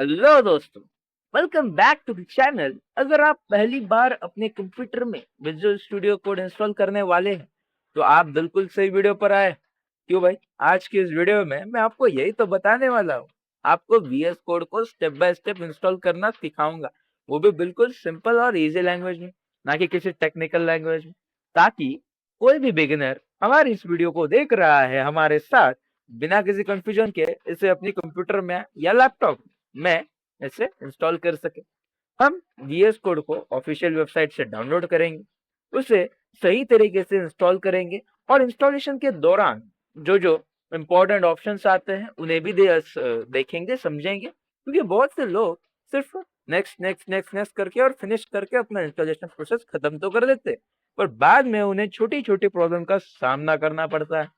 Hello दोस्तों, welcome back to the channel. अगर आप पहली बार अपने कंप्यूटर में विजुअल स्टूडियो कोड इंस्टॉल करने वाले हैं तो आप बिल्कुल सही वीडियो पर आए। क्यों भाई? आज की इस वीडियो में मैं आपको यही तो बताने वाला हूँ। आपको वीएस कोड को स्टेप बाय स्टेप इंस्टॉल करना सिखाऊंगा, वो भी बिल्कुल सिंपल और इजी लैंग्वेज में, ना कि किसी टेक्निकल लैंग्वेज में, ताकि कोई भी बिगिनर हमारी इस वीडियो को देख रहा है हमारे साथ बिना किसी कंफ्यूजन के इसे अपनी कंप्यूटर में या लैपटॉप में इसे इंस्टॉल कर सके। हम वीएस कोड को ऑफिशियल वेबसाइट से डाउनलोड करेंगे, उसे सही तरीके से इंस्टॉल करेंगे और इंस्टॉलेशन के दौरान जो जो इम्पोर्टेंट ऑप्शंस आते हैं उन्हें भी देखेंगे, समझेंगे, क्योंकि बहुत से लोग सिर्फ नेक्स्ट नेक्स्ट नेक्स्ट नेक्स्ट करके और फिनिश करके अपना इंस्टॉलेशन प्रोसेस खत्म तो कर देते, पर बाद में उन्हें छोटी छोटी प्रॉब्लम का सामना करना पड़ता है।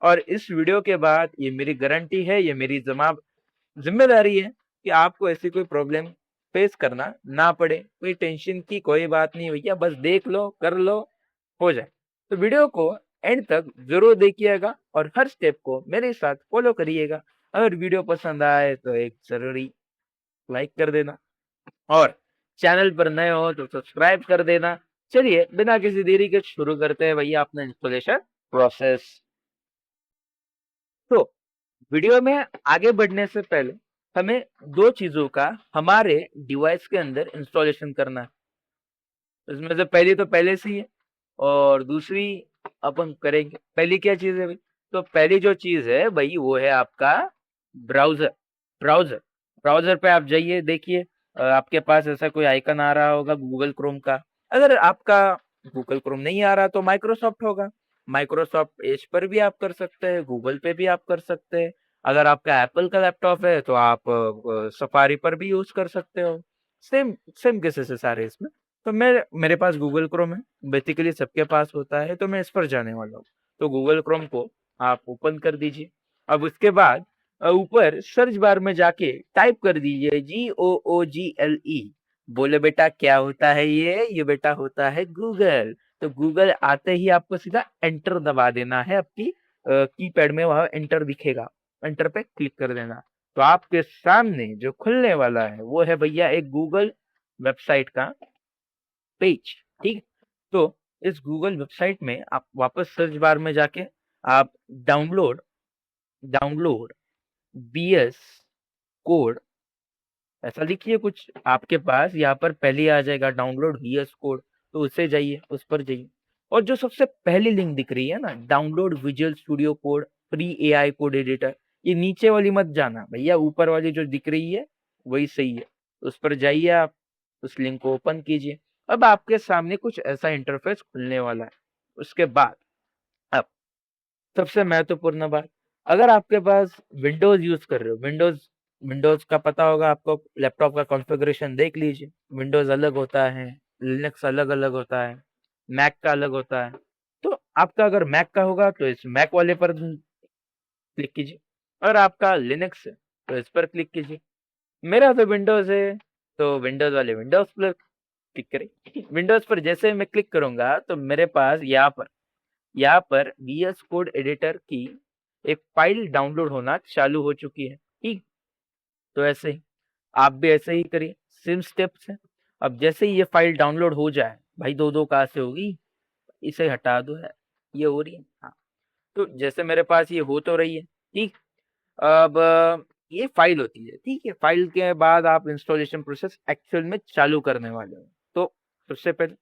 और इस वीडियो के बाद ये मेरी गारंटी है, ये मेरी जिम्मेदारी है कि आपको ऐसी कोई प्रॉब्लम फेस करना ना पड़े। कोई टेंशन की कोई बात नहीं भैया, बस देख लो, कर लो, हो जाए। तो वीडियो को एंड तक जरूर देखिएगा और हर स्टेप को मेरे साथ फॉलो करिएगा। अगर वीडियो पसंद आए तो एक जरूरी लाइक कर देना और चैनल पर नए हो तो सब्सक्राइब कर देना। चलिए बिना किसी देरी के शुरू करते हैं भैया अपना इंस्टॉलेशन प्रोसेस। तो वीडियो में आगे बढ़ने से पहले हमें दो चीजों का हमारे डिवाइस के अंदर इंस्टॉलेशन करना है। इसमें से पहली तो पहले से ही है और दूसरी अपन करेंगे। पहली क्या चीज है भाई? तो पहली जो चीज है भाई वो है आपका ब्राउजर। ब्राउजर ब्राउजर पे आप जाइए, देखिए आपके पास ऐसा कोई आइकन आ रहा होगा गूगल क्रोम का। अगर आपका गूगल क्रोम नहीं आ रहा तो माइक्रोसॉफ्ट होगा। माइक्रोसॉफ्ट एज पर भी आप कर सकते हैं, गूगल पे भी आप कर सकते हैं। अगर आपका एप्पल का लैपटॉप है तो आप सफारी पर भी यूज कर सकते हो। सेम सेम केसेस है सारे इसमें। तो मेरे पास गूगल क्रोम है, बेसिकली सबके पास होता है, तो मैं इस पर जाने वाला हूँ। तो गूगल क्रोम को आप ओपन कर दीजिए। अब उसके बाद ऊपर सर्च बार में जाके टाइप कर दीजिए GOOGLE। बोले बेटा क्या होता है ये बेटा होता है गूगल। तो गूगल आते ही आपको सीधा एंटर दबा देना है। आपकी कीपैड में वहां एंटर दिखेगा, एंटर पे क्लिक कर देना। तो आपके सामने जो खुलने वाला है वो है भैया एक गूगल वेबसाइट का पेज। ठीक। तो इस गूगल वेबसाइट में आप वापस सर्च बार में जाके आप डाउनलोड डाउनलोड बीएस कोड ऐसा लिखिए कुछ आपके पास, यहाँ पर पहले आ जाएगा डाउनलोड वीएस कोड। तो उससे जाइए, उस पर जाइए और जो सबसे पहली लिंक दिख रही है ना, download visual studio code free AI code editor, ये नीचे वाली मत जाना भैया, ऊपर वाली जो दिख रही है वही सही है। उस पर जाइए, आप उस लिंक को ओपन कीजिए। अब आपके सामने कुछ ऐसा इंटरफेस खुलने वाला है। उसके बाद अब सबसे महत्वपूर्ण बात, अगर आपके पास विंडोज यूज कर रहे हो, विंडोज विंडोज का पता होगा आपको, लैपटॉप का कॉन्फ़िगरेशन देख लीजिए। विंडोज अलग होता है, लिनक्स अलग अलग होता है, मैक का अलग होता है। तो आपका अगर मैक का होगा तो इस मैक वाले पर क्लिक कीजिए, और आपका लिनक्स है तो इस पर क्लिक कीजिए। मेरा तो विंडोज है तो विंडोज वाले विंडोज पर क्लिक करें। विंडोज पर जैसे मैं क्लिक करूंगा तो मेरे पास यहाँ पर वीएस कोड एडिटर की एक फाइल डाउनलोड होना चालू हो चुकी है। ठीक। तो ऐसे ही आप भी ऐसे ही करिए, सेम स्टेप्स है। अब जैसे ही ये फाइल डाउनलोड हो जाए, भाई दो दो कहाँ से होगी, इसे हटा दो है, ये हो रही है। हाँ। तो जैसे मेरे पास ये हो तो रही है। ठीक। अब ये फाइल होती है। ठीक है, फाइल के बाद आप इंस्टॉलेशन प्रोसेस एक्चुअल में चालू करने वाले हो। तो सबसे पहले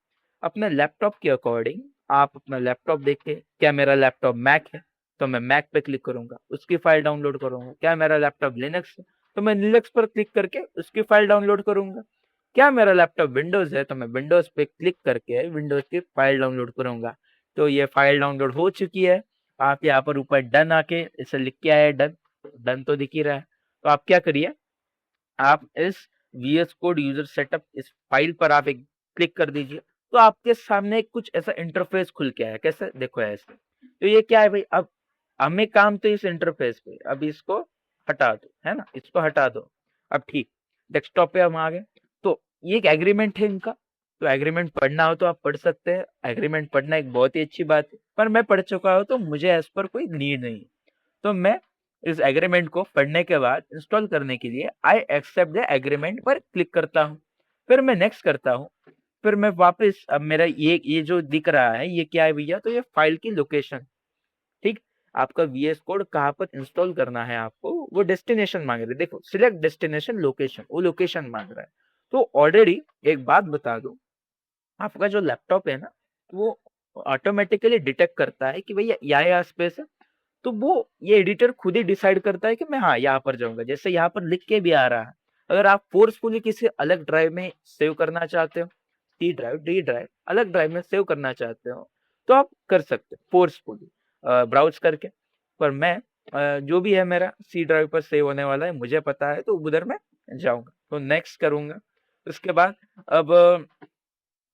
अपने लैपटॉप के अकॉर्डिंग आप अपना लैपटॉप देखिए। क्या मेरा लैपटॉप मैक है तो मैं मैक पे क्लिक करूंगा, उसकी फाइल डाउनलोड करूंगा। क्या मेरा लैपटॉप लिनक्स है तो मैं लिनक्स पर क्लिक करके उसकी फाइल डाउनलोड करूंगा। क्या मेरा लैपटॉप विंडोज है तो मैं विंडोज पे क्लिक करके विंडोज की फाइल डाउनलोड करूंगा। तो ये फाइल डाउनलोड हो चुकी है। आप यहाँ पर ऊपर डन आके इसे लिख के आए, डन। डन तो दिख ही रहा है। तो आप क्या करिए, आप इस वीएस कोड यूजर सेटअप इस फाइल पर आप एक क्लिक कर दीजिए। तो आपके सामने कुछ ऐसा इंटरफेस खुल के आया। कैसे? देखो ऐसे। तो ये क्या है भाई, अब हमें काम तो इस इंटरफेस पे, अब इसको हटा दो, है ना, इसको हटा दो। अब ठीक, डेस्कटॉप पे हम आ गए। तो ये एक एग्रीमेंट है इनका। तो एग्रीमेंट पढ़ना हो तो आप पढ़ सकते हैं। एग्रीमेंट पढ़ना एक बहुत ही अच्छी बात है, पर मैं पढ़ चुका हूं तो मुझे इस पर कोई नीड नहीं। तो मैं इस एग्रीमेंट को पढ़ने के बाद इंस्टॉल करने के लिए आई एक्सेप्ट द एग्रीमेंट पर क्लिक करता हूँ, फिर मैं नेक्स्ट करता हूँ, फिर मैं वापस, अब मेरा ये जो दिख रहा है ये क्या है भैया, तो ये फाइल की लोकेशन, ठीक। आपका वीएस कोड कहाँ पर इंस्टॉल करना है आपको, वो डेस्टिनेशन मांग रहे हैं, देखो सिलेक्ट डेस्टिनेशन लोकेशन, वो लोकेशन मांग रहा है। तो ऑलरेडी एक बात बता दूं, आपका जो लैपटॉप है ना, वो ऑटोमेटिकली डिटेक्ट करता है कि भैया यहाँ स्पेस है, तो वो ये एडिटर खुद ही डिसाइड करता है कि मैं हाँ यहाँ पर जाऊंगा। जैसे यहाँ पर लिख के भी आ रहा है, अगर आप फोर्सफुली किसी अलग ड्राइव में सेव करना चाहते हो, सी ड्राइव, डी ड्राइव, अलग ड्राइव में सेव करना चाहते हो, तो आप कर सकते हो फोर्सफुली ब्राउज करके। पर मैं जो भी है मेरा सी ड्राइव पर सेव होने वाला है, मुझे पता है, तो उधर मैं जाऊंगा, तो नेक्स्ट करूंगा। उसके बाद अब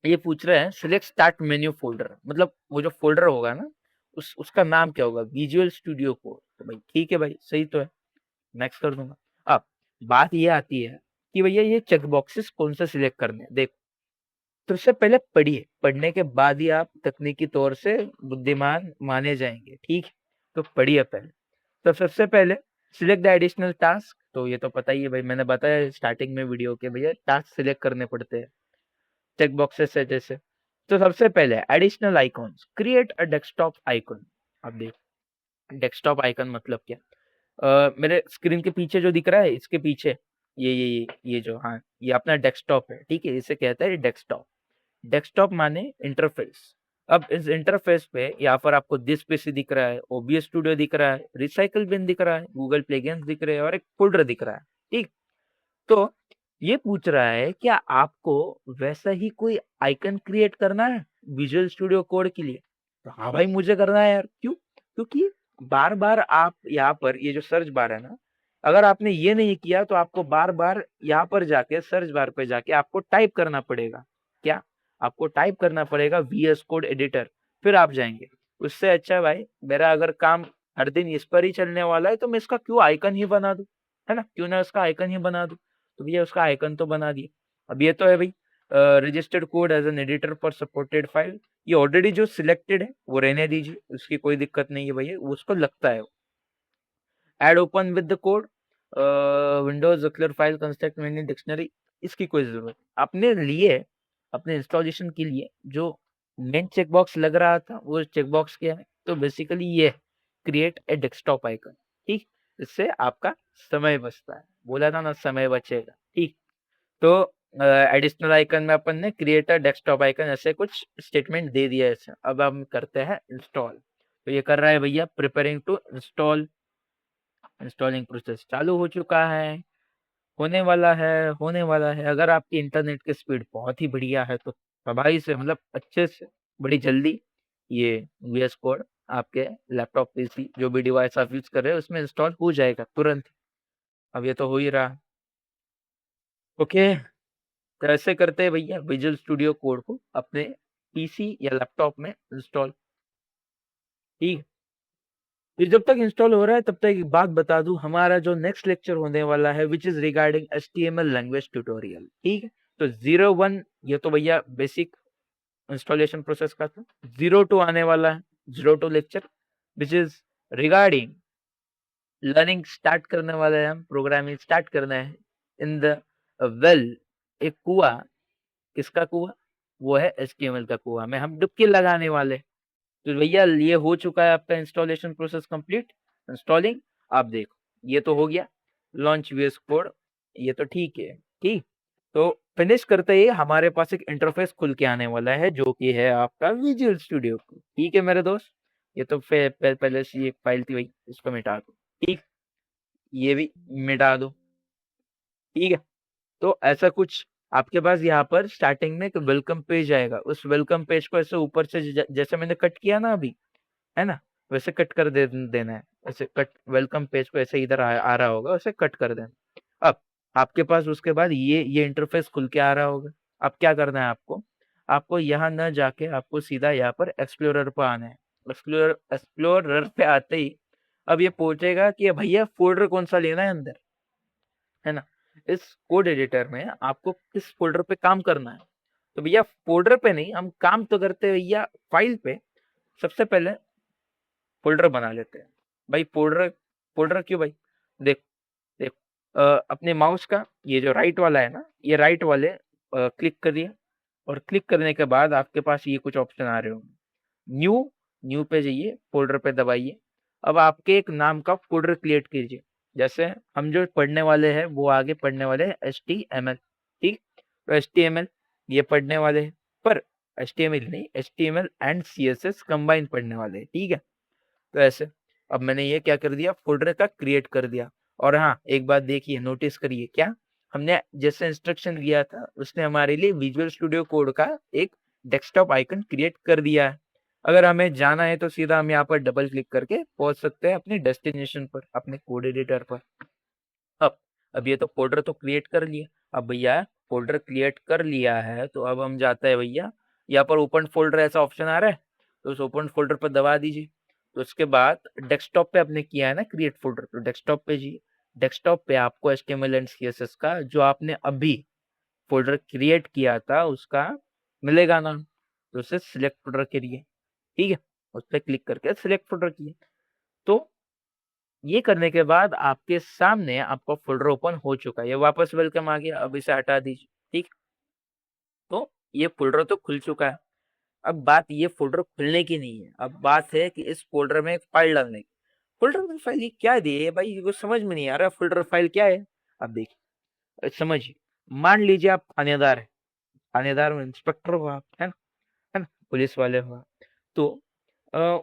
ये पूछ रहे हैं सिलेक्ट स्टार्ट मेन्यू फोल्डर, मतलब वो जो फोल्डर होगा ना, उसका नाम क्या होगा, विजुअल स्टूडियो कोड। तो भाई ठीक है भाई, सही तो है, नेक्स्ट कर दूंगा। अब बात ये आती है कि भैया ये चेक बॉक्सेस कौन से सिलेक्ट करने हैं। देखो, तो सबसे पहले पढ़िए, पढ़ने के बाद ही आप तकनीकी तौर से बुद्धिमान माने जाएंगे, ठीक है। तो पढ़िए पहले। तो सबसे पहले सिलेक्ट द एडिशनल टास्क, तो ये तो पता ही है भाई, मैंने बताया स्टार्टिंग में वीडियो के, भैया टास्क सिलेक्ट करने पड़ते हैं चेक बॉक्सेस है जैसे। तो सबसे पहले additional icons, create a desktop icon. अब देखो डेस्कटॉप आइकन मतलब क्या, मेरे स्क्रीन के पीछे जो दिख रहा है, इसके पीछे ये जो, हाँ ये अपना डेस्कटॉप है, ठीक है, इसे कहता है डेस्कटॉप। डेस्कटॉप माने इंटरफेस। अब इस इंटरफेस पे यहाँ पर आपको दिस पीसी दिख रहा है, ओबीएस स्टूडियो दिख रहा है, रिसाइकल बिन दिख रहा है, गूगल प्लेगइन्स दिख रहे हैं, और एक फोल्डर दिख रहा है, ठीक। तो ये पूछ रहा है क्या आपको वैसा ही कोई आइकन क्रिएट करना है विजुअल स्टूडियो कोड के लिए। तो हाँ भाई मुझे करना है यार, क्यों, क्योंकि बार बार आप यहाँ पर ये जो सर्च बार है ना, अगर आपने ये नहीं किया तो आपको बार बार यहाँ पर जाके सर्च बार पे जाके आपको टाइप करना पड़ेगा। क्या, आपको टाइप करना पड़ेगा वीएस कोड एडिटर, फिर आप जाएंगे। उससे अच्छा भाई मेरा अगर काम हर दिन इस पर ही चलने वाला है, तो मैं इसका क्यों आइकन ही बना दूं, है ना, क्यों ना इसका आइकन ही बना दूं। तो भैया उसका आइकन तो बना दिए। अब ये तो है भाई registered code as an editor for supported file, ये ऑलरेडी जो सिलेक्टेड है वो रहने दीजिए, उसकी कोई दिक्कत नहीं है भैया, उसको लगता है। Add open with the code, Windows clear file construct many dictionary, इसकी कोई जरूरत अपने लिए, अपने इंस्टॉलेशन के लिए जो मेन चेकबॉक्स लग रहा था, वो चेकबॉक्स क्या है, तो बेसिकली ये क्रिएट ए डेस्कटॉप आइकन, ठीक। इससे आपका समय बचता है, बोला था ना समय बचेगा, ठीक। तो एडिशनल आइकन में अपन ने क्रिएटर डेस्कटॉप आइकन ऐसे कुछ स्टेटमेंट दे दिया है। अब हम करते हैं इंस्टॉल। तो ये कर रहा है भैया preparing to install, installing process चालू हो चुका है, होने वाला है। अगर आपकी इंटरनेट की स्पीड बहुत ही बढ़िया है तो तबाही से, मतलब अच्छे से, बड़ी जल्दी ये वीएस कोड आपके लैपटॉप पीसी जो भी डिवाइस आप यूज कर रहे हैं उसमें इंस्टॉल हो जाएगा तुरंत। अब ये तो हो ही रहा। ओके, तो ऐसे करते हैं भैया विजुअल स्टूडियो कोड को अपने पीसी या लैपटॉप में इंस्टॉल, ठीक। फिर जब तक इंस्टॉल हो रहा है तब तक एक बात बता दूं, हमारा जो नेक्स्ट लेक्चर होने वाला है which is regarding HTML language tutorial, ठीक है। तो 01 ये तो भैया बेसिक इंस्टॉलेशन प्रोसेस का था। 02 आने वाला है, 02 lecture which is regarding learning, start करने वाले हैं हम, प्रोग्रामिंग स्टार्ट करना है इन द वेल, एक कुआ, किसका कुआ, वो है HTML का कुआ में हम डुबकी लगाने वाले। तो भैया ये हो चुका है आपका इंस्टॉलेशन प्रोसेस कंप्लीट, इंस्टॉलिंग। आप देखो ये तो हो गया लॉन्च वीएस कोड, ये तो ठीक है, ठीक। तो फिनिश करते ही हमारे पास एक इंटरफेस खुल के आने वाला है जो कि है आपका विजुअल स्टूडियो, ठीक है मेरे दोस्त। ये तो पहले से एक फाइल थी भाई, इसको मिटा दो, ठीक। ये भी मिटा दो, ठीक है। तो ऐसा कुछ आपके पास यहाँ पर स्टार्टिंग में एक वेलकम पेज आएगा, उस वेलकम पेज को ऐसे ऊपर से जैसे मैंने कट किया ना अभी, है ना, वैसे कट कर देना है। ऐसे कट, वेलकम पेज को ऐसे इधर आ रहा होगा, वैसे कट कर देना। अब आपके पास उसके बाद ये इंटरफेस खुल के आ रहा होगा। अब क्या करना है आपको, आपको यहाँ न जाके आपको सीधा यहाँ पर एक्सप्लोरर पर आना है। एक्सप्लोरर पे आते ही अब ये पूछेगा कि भैया फोल्डर कौन सा लेना है अंदर, है ना। इस कोड एडिटर में आपको किस फोल्डर पे काम करना है। तो भैया फोल्डर पे नहीं, हम काम तो करते हैं भैया फाइल पे। सबसे पहले फोल्डर बना लेते हैं भाई। फोल्डर फोल्डर क्यों भाई? देख देख अपने माउस का ये जो राइट वाला है ना, ये राइट वाले क्लिक करिए, और क्लिक करने के बाद आपके पास ये कुछ ऑप्शन आ रहे होंगे। न्यू न्यू पे जाइए, फोल्डर पे दबाइए। अब आपके एक नाम का फोल्डर क्रिएट कीजिए। जैसे हम जो पढ़ने वाले हैं वो आगे पढ़ने वाले हैं HTML, ठीक? तो HTML ये पढ़ने वाले हैं, पर HTML नहीं, HTML एंड CSS कंबाइन पढ़ने वाले हैं, ठीक है? तो ऐसे अब मैंने ये क्या कर दिया, फोल्डर का क्रिएट कर दिया। और हाँ, एक बात देखिए, नोटिस करिए, क्या हमने जैसे इंस्ट्रक्शन दिया था उसने हमारे लिए विजुअल स्टूडियो कोड का एक डेस्कटॉप आइकन क्रिएट कर दिया है। अगर हमें जाना है तो सीधा हम यहाँ पर डबल क्लिक करके पहुंच सकते हैं अपने डेस्टिनेशन पर, अपने कोड एडिटर पर। अब अब ये तो फोल्डर तो क्रिएट कर लिया। अब भैया फोल्डर क्रिएट कर लिया है तो अब हम जाते हैं भैया, यहाँ पर ओपन फोल्डर ऐसा ऑप्शन आ रहा है, तो उस ओपन फोल्डर पर दबा दीजिए। तो उसके बाद डेस्कटॉप पे आपने किया है ना क्रिएट फोल्डर, तो डेस्कटॉप पे जी, डेस्कटॉप पे आपको HTML एंड CSS का जो आपने अभी फोल्डर क्रिएट किया था उसका मिलेगा नाम, तो उसे सिलेक्ट फोल्डर करिए, ठीक है? उस पर क्लिक करके सिलेक्ट फोल्डर किए। तो ये करने के बाद आपके सामने आपका फोल्डर ओपन हो चुका है। ये वापस वेलकम आ गया, अब इसे हटा दीजिए, ठीक? तो ये फोल्डर तो खुल चुका है। अब बात ये फोल्डर खुलने की नहीं है, अब बात है कि इस फोल्डर में एक फाइल डालने की। फोल्डर में फाइल ये क्या दी है भाई, ये कुछ समझ में नहीं आ रहा। फोल्डर फाइल क्या है? अब देखिए, समझिए। मान लीजिए आप थानेदार है, थानेदार में इंस्पेक्टर हो आप, है ना, पुलिस वाले हो आप। तो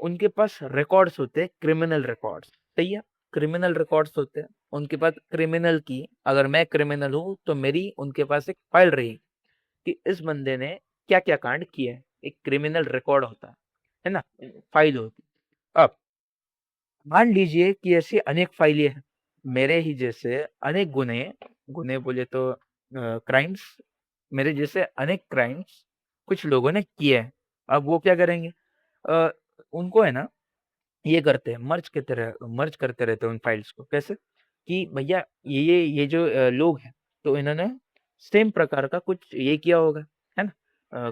उनके पास रिकॉर्ड्स होते हैं, क्रिमिनल रिकॉर्ड्स, सही है? क्रिमिनल रिकॉर्ड्स होते हैं उनके पास, क्रिमिनल की, अगर मैं क्रिमिनल हूँ तो मेरी उनके पास एक फाइल रही कि इस बंदे ने क्या क्या कांड किए हैं। एक क्रिमिनल रिकॉर्ड होता है ना, फाइल होती। अब मान लीजिए कि ऐसी अनेक फाइलें हैं, मेरे ही जैसे अनेक गुने, गुने बोले तो क्राइम्स, मेरे जैसे अनेक क्राइम्स कुछ लोगों ने किए हैं। अब वो क्या करेंगे, अ, उनको है ना, ये करते हैं, मर्ज करते रहते हैं उन फाइल्स को। कैसे कि भैया ये जो लोग हैं, तो इन्होंने सेम प्रकार का कुछ ये किया होगा, है ना,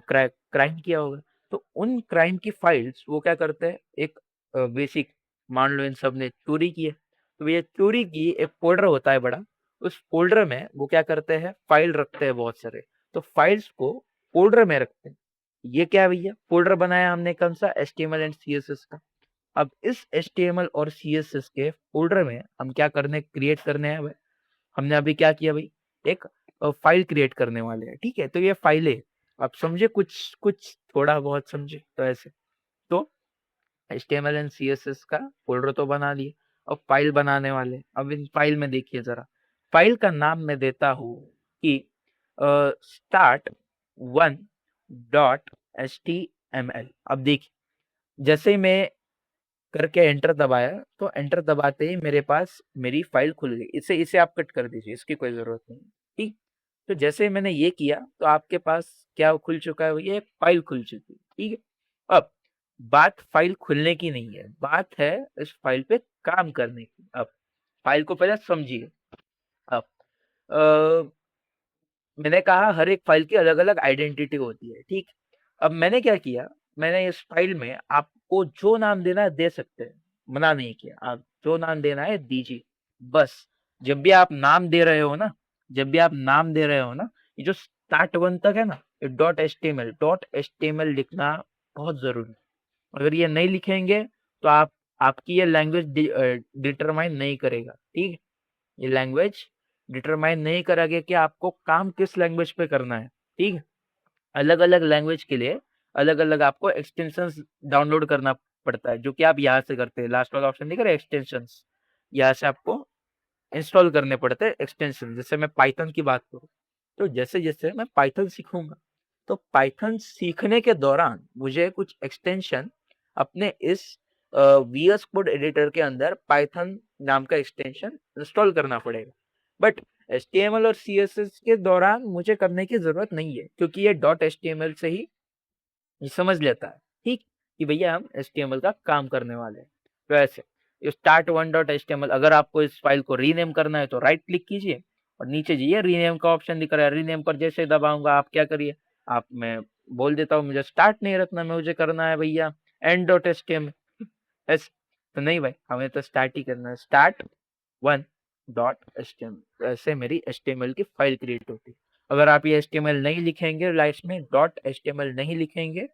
क्राइम किया होगा। तो उन क्राइम की फाइल्स वो क्या करते हैं, एक बेसिक, मान लो इन सब ने चोरी की है, तो ये चोरी की एक फोल्डर होता है बड़ा, उस फोल्डर में वो क्या करते हैं, फाइल रखते हैं बहुत सारे। तो फाइल्स को फोल्डर में रखते हैं। ये क्या है भैया, फोल्डर बनाया हमने कौन सा, HTML एंड CSS का। अब इस HTML और CSS के फोल्डर में हम क्या करने, क्रिएट करने हैं भाई, हमने अभी क्या किया भाई, एक फाइल क्रिएट करने वाले हैं, ठीक है? तो ये फाइलें, आप समझे, कुछ कुछ थोड़ा बहुत समझे तो ऐसे। तो HTML एंड CSS का फोल्डर तो बना लिए, अब फाइल बनाने वाले। अब इन फाइल में देखिए जरा, फाइल का नाम मैं देता हूँ कि start1.html। अब देखिए, जैसे ही मैं करके एंटर दबाया, तो एंटर दबाते ही मेरे पास मेरी फाइल खुल गई। इसे इसे आप कट कर दीजिए, इसकी कोई जरूरत नहीं, ठीक? तो जैसे ही मैंने ये किया तो आपके पास क्या खुल चुका है, ये फाइल खुल चुकी है, ठीक है? अब बात फाइल खुलने की नहीं है, बात है इस फाइल पे काम करने की। अब फाइल को पहले समझिए। अब अ, मैंने कहा हर एक फाइल की अलग अलग आइडेंटिटी होती है, ठीक? अब मैंने क्या किया, मैंने इस फाइल में आपको जो नाम देना है दे सकते हैं, मना नहीं किया, आप जो नाम देना है दीजिए। बस जब भी आप नाम दे रहे हो ना, जब भी आप नाम दे रहे हो ना, ये जो स्टार्ट वन तक है ना, ये .html लिखना बहुत जरूरी है। अगर ये नहीं लिखेंगे तो आपकी ये लैंग्वेज डिटरमाइन नहीं करेगा, ठीक है? ये लैंग्वेज डिटरमाइन नहीं करेगा कि आपको काम किस लैंग्वेज पे करना है, ठीक है? अलग अलग लैंग्वेज के लिए अलग अलग आपको एक्सटेंशंस डाउनलोड करना पड़ता है, जो कि आप यहाँ से करते हैं। लास्ट वाला ऑप्शन दिख रहा है, एक्सटेंशंस, यहाँ से आपको इंस्टॉल करने पड़ते हैं एक्सटेंशन। जैसे मैं पाइथन की बात करूँ, तो जैसे जैसे मैं पाइथन सीखूंगा, तो पाइथन सीखने के दौरान मुझे कुछ एक्सटेंशन अपने इस VS कोड एडिटर के अंदर पाइथन नाम का एक्सटेंशन इंस्टॉल करना पड़ेगा। बट HTML और CSS के दौरान मुझे करने की जरूरत नहीं है, क्योंकि ये .html से ही ये समझ लेता है, ठीक, कि भैया हम HTML का काम करने वाले हैं। तो ऐसे start1.html, अगर आपको इस फाइल को रीनेम करना है तो राइट क्लिक कीजिए और नीचे जाइए, रीनेम का ऑप्शन दिख रहा है, रीनेम पर जैसे दबाऊंगा आप क्या करिए, आप, मैं बोल देता हूँ मुझे स्टार्ट नहीं रखना, मुझे करना है भैया end.html। तो नहीं भाई, हमें तो स्टार्ट ही करना है, स्टार्ट 1.html, ऐसे मेरी HTML की फाइल क्रिएट होती है। अगर आप ये HTML नहीं लिखेंगे लास्ट में, .html नहीं लिखेंगे,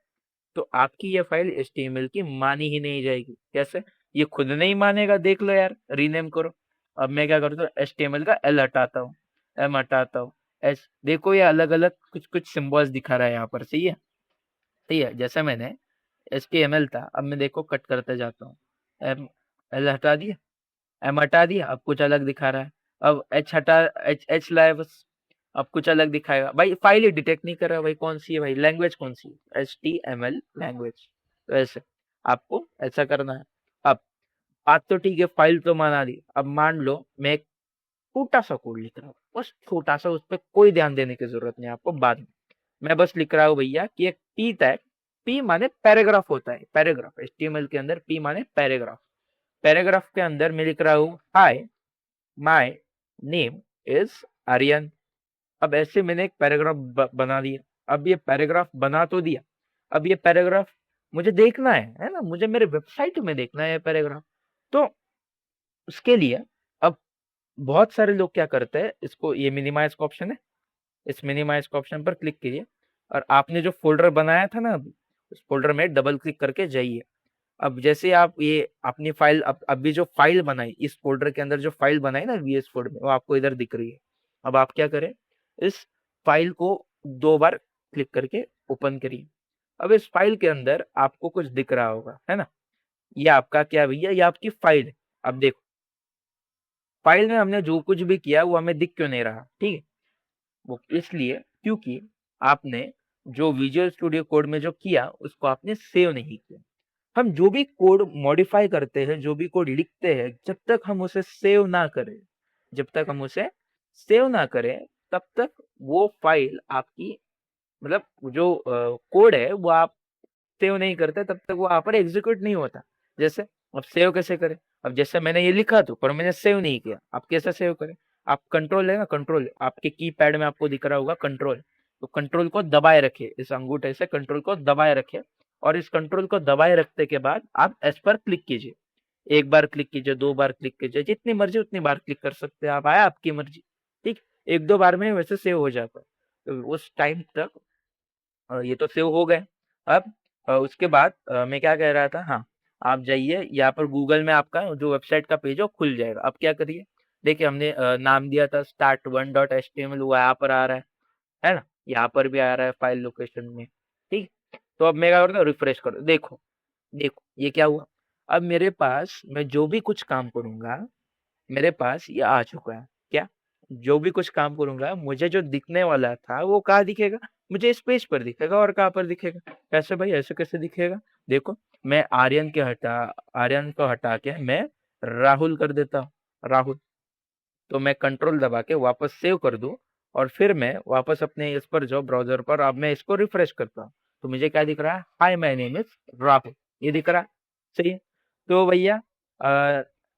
तो आपकी ये फाइल HTML की मानी ही नहीं जाएगी। कैसे? ये खुद नहीं मानेगा, देख लो यार, रीनेम करो। अब मैं क्या करता हूँ, HTML का L हटाता हूँ, M हटाता हूँ, H, देखो ये अलग अलग कुछ कुछ सिंबल्स दिखा रहा है यहाँ पर, सही है। सही है, जैसे मैंने HTML था, अब मैं देखो कट करते जाता हूँ, M, L हटा दिया, M हटा दिया, अब कुछ अलग दिखा रहा है। अब H हटा, H लाया बस, अब कुछ अलग दिखाएगा भाई, फाइल ही डिटेक्ट नहीं कर रहा भाई, कौन सी है भाई, लैंग्वेज कौन सी है, HTML लैंग्वेज। तो ऐसे आपको ऐसा करना है। अब बात तो ठीक है, फाइल तो बना दी, अब मान लो मैं एक छोटा सा कोड लिख रहा हूँ, बस छोटा सा, उस पर कोई ध्यान देने की जरूरत नहीं आपको, बाद में मैं बस लिख रहा हूँ भैया कि एक पी टैग, पी माने पैराग्राफ होता है, पैराग्राफ HTML के अंदर पी माने पैराग्राफ, पैराग्राफ के अंदर मैं लिख रहा हूँ hi my name is Aryan. अब ऐसे मैंने एक पैराग्राफ बना दिया। अब ये पैराग्राफ बना तो दिया, अब ये पैराग्राफ मुझे देखना है ना, मुझे मेरे वेबसाइट में देखना है पैराग्राफ। तो उसके लिए अब बहुत सारे लोग क्या करते हैं, इसको, ये मिनिमाइज का ऑप्शन है, इस मिनिमाइज का ऑप्शन पर क्लिक कीजिए, और आपने जो फोल्डर बनाया था ना अभी, उस फोल्डर में डबल क्लिक करके जाइए। अब जैसे आप ये अपनी फाइल, अभी जो फाइल बनाई इस फोल्डर के अंदर, जो फाइल बनाई ना VS कोड में, वो आपको इधर दिख रही है। अब आप क्या करें, इस फाइल को 2 बार क्लिक करके ओपन करिए। अब इस फाइल के अंदर आपको कुछ दिख रहा होगा, है ना, ये आपका क्या भैया, ये आपकी फाइल है। अब देखो फाइल में हमने जो कुछ भी किया वो हमें दिख क्यों नहीं रहा, ठीक है, वो इसलिए क्योंकि आपने जो विजुअल स्टूडियो कोड में जो किया उसको आपने सेव नहीं किया। हम जो भी कोड मॉडिफाई करते हैं, जो भी कोड लिखते हैं, जब तक हम उसे सेव ना करें, जब तक हम उसे सेव ना करें, तब तक वो फाइल आपकी, मतलब जो कोड है वो आप सेव नहीं करते, तब तक वो वहां पर एग्जीक्यूट नहीं होता। जैसे अब सेव कैसे करें, अब जैसे मैंने ये लिखा तो, पर मैंने सेव नहीं किया, आप कैसे सेव करें, आप कंट्रोल है ना, कंट्रोल आपके कीपैड में आपको दिख रहा होगा कंट्रोल, तो कंट्रोल को दबाए रखे, इस अंगूठे से कंट्रोल को दबाए रखे, और इस कंट्रोल को दबाए रखने के बाद आप एस पर क्लिक कीजिए, 1 बार क्लिक कीजिए, 2 बार क्लिक कीजिए, जितनी मर्जी उतनी बार क्लिक कर सकते हैं आप, आया आपकी मर्जी, ठीक। 1-2 बार में वैसे सेव हो जाता है, तो उस टाइम तक ये तो सेव हो गए। अब उसके बाद मैं क्या कह रहा था, हाँ, आप जाइए यहाँ पर गूगल में, आपका जो वेबसाइट का पेज है वो खुल जाएगा। अब क्या करिए, देखिए हमने नाम दिया था start1.html, वो यहाँ पर आ रहा है ना, यहाँ पर भी आ रहा है फाइल लोकेशन में, ठीक। तो अब मैं क्या करता हूँ, रिफ्रेश करो, देखो देखो ये क्या हुआ, अब मेरे पास मैं जो भी कुछ काम करूंगा, मेरे पास ये आ चुका है। क्या? जो भी कुछ काम करूंगा, मुझे जो दिखने वाला था वो कहाँ दिखेगा, मुझे इस पेज पर दिखेगा, और कहाँ पर दिखेगा, कैसे भाई, ऐसे कैसे दिखेगा, देखो मैं आर्यन को हटा के मैं राहुल कर देता हूँ, राहुल, तो मैं कंट्रोल दबा के वापस सेव कर दूं, और फिर मैं वापस अपने इस पर जाओ ब्राउजर पर, अब मैं इसको रिफ्रेश करता हूँ, तो मुझे क्या दिख रहा है, हाय माय नेम इज राहुल, ये दिख रहा है, सही है। तो भैया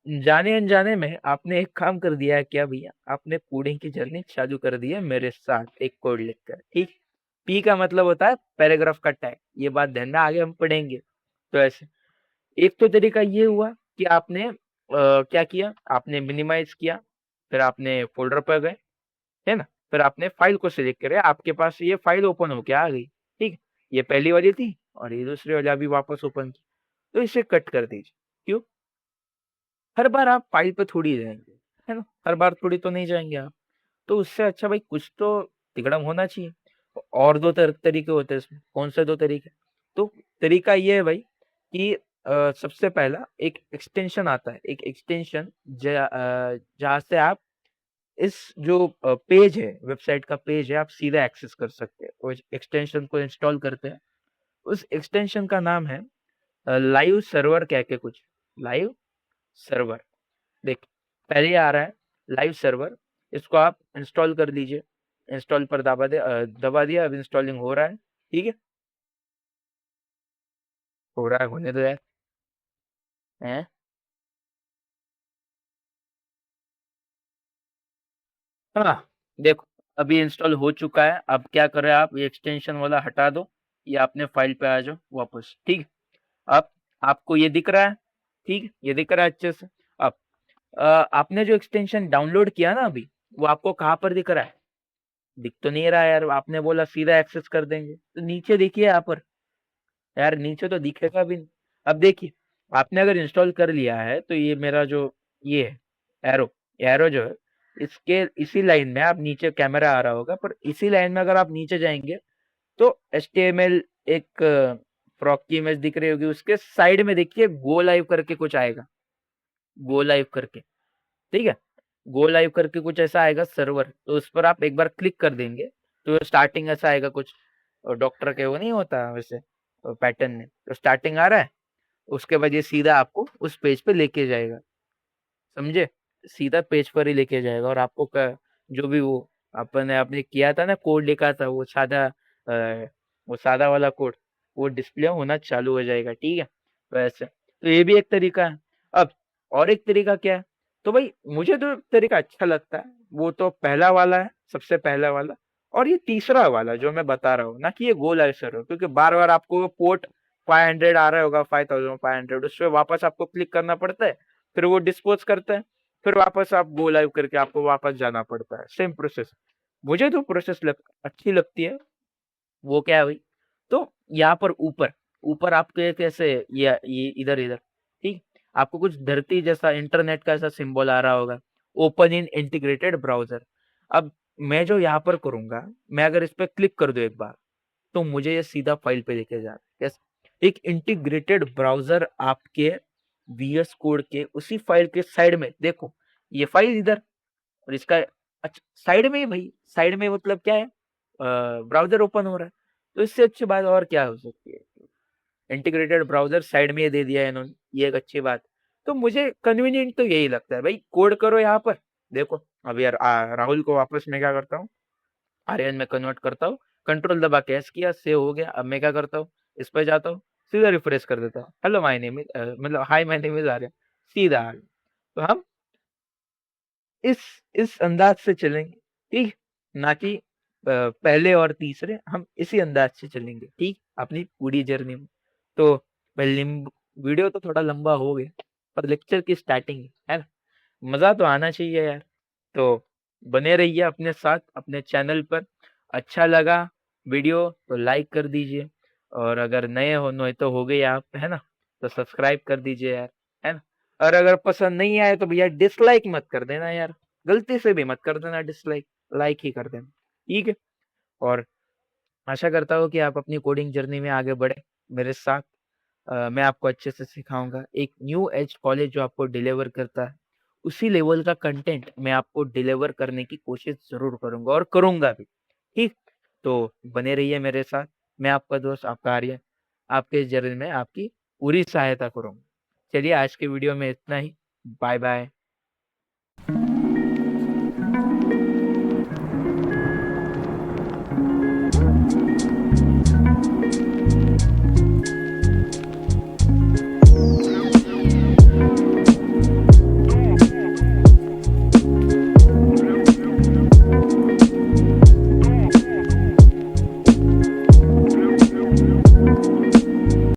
जाने अनजाने में आपने एक काम कर दिया है, क्या भैया, आपने कोडिंग की जर्नी चालू कर दी है मेरे साथ एक कोड लिखकर, ठीक। पी का मतलब होता है पैराग्राफ का टैग, ये बात ध्यान में, आगे हम पढ़ेंगे। तो ऐसे एक तो तरीका ये हुआ कि आपने क्या किया, आपने मिनिमाइज किया, फिर आपने फोल्डर पर गए, है ना, फिर आपने फाइल को सिलेक्ट करे, आपके पास ये फाइल ओपन होके आ गई, ठीक। ये पहली वाली थी, और ये दूसरी वाली अभी वापस ओपन की, तो इसे कट कर दीजिए। क्यों? हर बार आप फाइल पे थोड़ी जाएंगे, है ना, हर बार थोड़ी तो नहीं जाएंगे आप, तो उससे अच्छा भाई कुछ तो तिकड़म होना चाहिए। और दो तरीके होते हैं इसमें, कौन से 2 तरीके, तो तरीका ये है भाई कि सबसे पहला एक एक्सटेंशन आता है, एक एक्सटेंशन जहाँ से आप इस जो पेज है, वेबसाइट का पेज है, आप सीधा एक्सेस कर सकते हैं, उस एक्सटेंशन को इंस्टॉल करते हैं। उस एक्सटेंशन का नाम है लाइव सर्वर, कह के कुछ, लाइव सर्वर, देख पहले आ रहा है लाइव सर्वर, इसको आप इंस्टॉल कर लीजिए, इंस्टॉल पर दबा दिया, अब इंस्टॉलिंग हो रहा है, ठीक है, हो रहा है, होने दो यार, हैं, हाँ, देखो अभी इंस्टॉल हो चुका है। अब क्या करें, आप ये एक्सटेंशन वाला हटा दो, ये अपने फाइल पे आ जाओ वापस, ठीक। अब आपको ये दिख रहा है, ठीक है, ये दिख रहा है अच्छे से। अब आपने जो एक्सटेंशन डाउनलोड किया ना अभी, वो आपको कहाँ पर दिख रहा है? दिख तो नहीं रहा यार, आपने बोला सीधा एक्सेस कर देंगे, तो नीचे देखिए यहाँ पर, यार नीचे तो दिखेगा भी नहीं। अब देखिए, आपने अगर इंस्टॉल कर लिया है तो ये मेरा जो ये है एरो, एरो जो है, इसके इसी लाइन में, आप नीचे कैमरा आ रहा होगा, पर इसी लाइन में अगर आप नीचे जाएंगे तो HTML एक फ्रॉक की इमेज दिख रही होगी, उसके साइड में देखिए गो लाइव करके कुछ आएगा, गो लाइव करके, ठीक है, गो लाइव करके कुछ ऐसा आएगा सर्वर, तो उस पर आप एक बार क्लिक कर देंगे तो स्टार्टिंग ऐसा आएगा कुछ, डॉक्टर के वो नहीं होता वैसे पैटर्न में, तो स्टार्टिंग आ रहा है, उसके बाद ये सीधा आपको उस पेज पे लेके जाएगा, समझे, सीधा पेज पर ही लेके जाएगा, और आपको जो भी वो अपन आपने किया था ना, कोड लिखा था वो सादा, वो सादा वाला कोड, वो डिस्प्ले होना चालू हो जाएगा, ठीक है, वैसे तो ये भी एक तरीका है। अब और एक तरीका क्या है, तो भाई मुझे तो तरीका अच्छा लगता है, वो तो पहला वाला है, सबसे पहला वाला, और ये तीसरा वाला जो मैं बता रहा हूँ ना, कि ये गोल ऐसर हो, क्योंकि बार बार आपको पोर्ट 500 आ रहा होगा, 5500, उस पर वापस आपको क्लिक करना पड़ता है, फिर वो डिस्पोज करता है, फिर वापस आप गो लाइव करके आपको वापस जाना पड़ता है, सेम प्रोसेस। मुझे तो प्रोसेस अच्छी लगती है। वो क्या है भाई, तो यहाँ पर ऊपर ऊपर आपके कैसे ये इधर इधर, ठीक, आपको कुछ धरती जैसा इंटरनेट का ऐसा सिंबल आ रहा होगा, ओपन इन इंटीग्रेटेड ब्राउजर। अब मैं जो यहाँ पर करूंगा, मैं अगर इस पर क्लिक कर दूं एक बार, तो मुझे ये सीधा फाइल पे लेके जा रहा है, कैसे, एक इंटीग्रेटेड ब्राउजर आपके VS कोड के उसी फाइल के साइड में, देखो ये फाइल इधर, और इसका अच्छा साइड में ही भाई, साइड में मतलब क्या है, ब्राउजर ओपन हो रहा है, तो इससे अच्छी बात और क्या हो सकती है, इंटीग्रेटेड ब्राउजर साइड में ये दे दिया है इन्होंने, ये एक अच्छी बात। तो मुझे कन्वीनियंट तो यही लगता है भाई, कोड करो यहाँ पर, देखो अब यार राहुल को वापस मैं क्या करता हूँ, आर्यन में कन्वर्ट करता हूँ, कंट्रोल दबा के एस किया, सेव हो गया, अब मैं क्या करता हूँ, इस पर जाता हूँ, सीधा रिफ्रेश कर देता हूँ, हेलो माय नेम इज, मतलब hi my name is Aryan, सीधा आ गया। तो हम इस इस अंदाज से चलेंगे, ठीक, ना कि पहले और तीसरे, हम इसी अंदाज से चलेंगे, ठीक, अपनी पूरी जर्नी में। तो पहले वीडियो तो थोड़ा लंबा हो गया, पर लेक्चर की स्टार्टिंग है ना, मजा तो आना चाहिए यार। तो बने रहिए अपने साथ अपने चैनल पर, अच्छा लगा वीडियो तो लाइक कर दीजिए, और अगर नए हो तो हो गए आप, है ना, तो सब्सक्राइब कर दीजिए यार, है ना, और अगर पसंद नहीं आए तो भैया डिसलाइक मत कर देना यार, गलती से भी मत कर देना डिसलाइक, लाइक ही कर देना, ठीक है। और आशा करता हूँ कि आप अपनी कोडिंग जर्नी में आगे बढ़े मेरे साथ। मैं आपको अच्छे से सिखाऊंगा, एक न्यू एज कॉलेज जो आपको डिलीवर करता है, उसी लेवल का कंटेंट मैं आपको डिलीवर करने की कोशिश जरूर करूंगा, और करूंगा भी, ठीक। तो बने रहिए मेरे साथ, मैं आपका दोस्त, आपका आर्यन, आपके जर्नी में आपकी पूरी सहायता करूंगा। चलिए आज के वीडियो में इतना ही, बाय बाय।